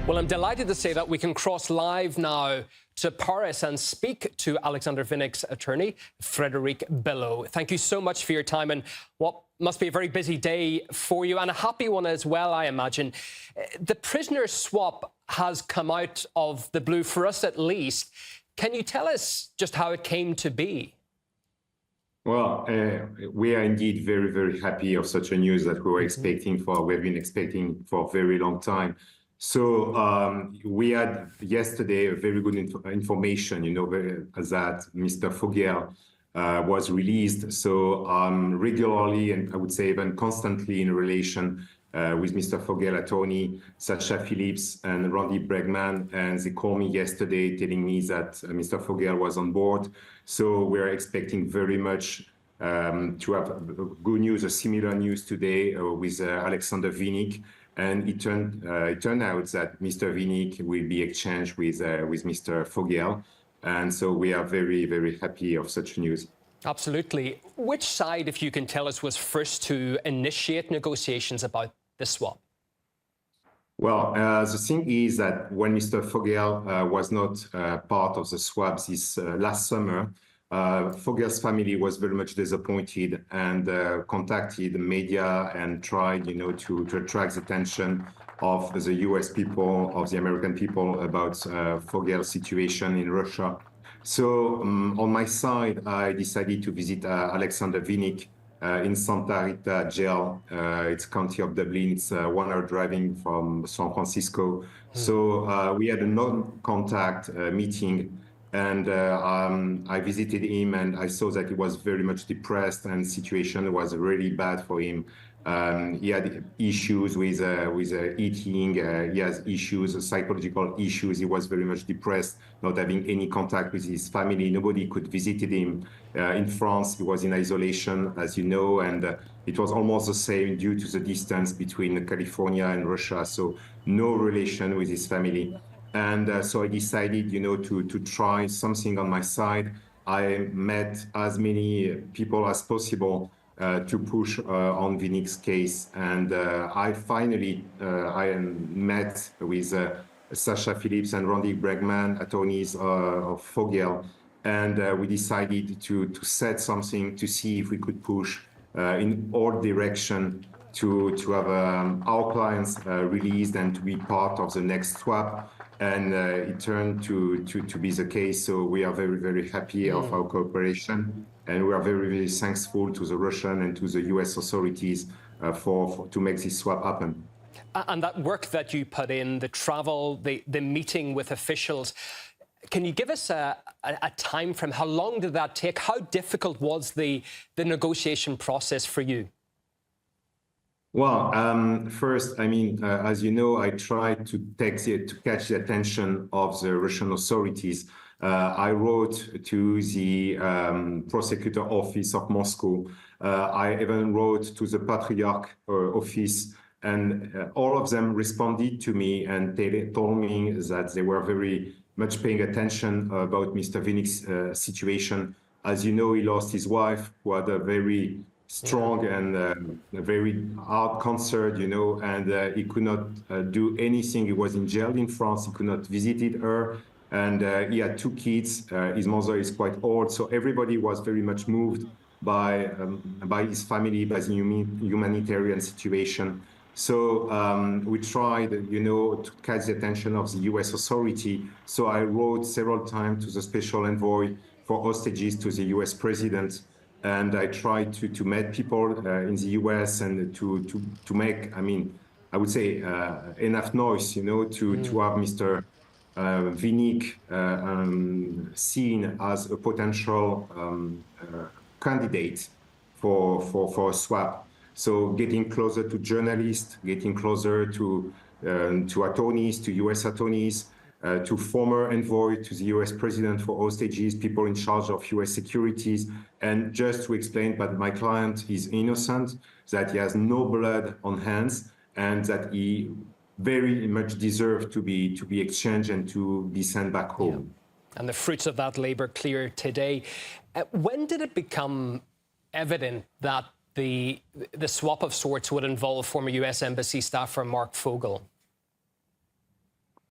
Well, I'm delighted to say that we can cross live now to Paris and speak to Aleksandr Vinnik's attorney, Frédéric Belot. Thank you so much for your time and what must be a very busy day for you, and a happy one as well, I imagine. The prisoner swap has come out of the blue, for us at least. Can you tell us just how it came to be? Well, we are indeed very, very happy of such a news that we've been expecting for a very long time. So we had yesterday a very good information, that Mr. Fogel was released. So regularly, and I would say even constantly in relation with Mr. Fogel attorney, Sacha Phillips and Randy Bregman, and they called me yesterday telling me that Mr. Fogel was on board. So we're expecting very much to have good news, or similar news today with Aleksandr Vinnik. And it turned out that Mr. Vinnik will be exchanged with Mr. Fogel. And so we are very, very happy of such news. Absolutely. Which side, if you can tell us, was first to initiate negotiations about the swap? Well, the thing is that when Mr. Fogel was not part of the swap this last summer, Fogel's family was very much disappointed and contacted the media and tried, to attract the attention of the U.S. people, of the American people about Fogel's situation in Russia. So on my side, I decided to visit Aleksandr Vinnik in Santa Rita jail. It's county of Dublin. It's 1 hour driving from San Francisco. So we had a non-contact meeting. And I visited him, and I saw that he was very much depressed, and the situation was really bad for him. He had issues with eating. He has issues, psychological issues. He was very much depressed, not having any contact with his family. Nobody could visit him. In France, he was in isolation, as you know, and it was almost the same due to the distance between California and Russia. So no relation with his family. And so I decided, to try something on my side. I met as many people as possible to push on Vinnik's case. And I finally met with Sacha Phillips and Randy Bregman, attorneys of Fogel. And we decided to set something to see if we could push in all directions to have our clients released and to be part of the next swap. And it turned to be the case. So we are very, very happy of our cooperation. And we are very, very thankful to the Russian and to the US authorities to make this swap happen. And that work that you put in, the travel, the meeting with officials, can you give us a time frame? How long did that take? How difficult was the negotiation process for you? Well, first, as you know, I tried to catch the attention of the Russian authorities. I wrote to the prosecutor office of Moscow. I even wrote to the Patriarch office, and all of them responded to me, and they told me that they were very much paying attention about Mr. Vinnik's situation. As you know, he lost his wife, who had a very strong and very hard cancer, and he could not do anything. He was in jail in France. He could not visit her, and he had 2 kids. His mother is quite old, so everybody was very much moved by his family, by the humanitarian situation. So we tried, to catch the attention of the U.S. authority. So I wrote several times to the special envoy for hostages to the U.S. president. And I tried to meet people in the U.S. and to make, I would say, enough noise, to have Mr. Vinnik seen as a potential candidate for a swap. So getting closer to journalists, getting closer to attorneys, to U.S. attorneys, to former envoy to the U.S. president for hostages, people in charge of U.S. securities, and just to explain that my client is innocent, that he has no blood on hands, and that he very much deserves to be exchanged and to be sent back home. Yeah. And the fruits of that labor clear today. When did it become evident that the swap of sorts would involve former U.S. Embassy staffer Marc Fogel?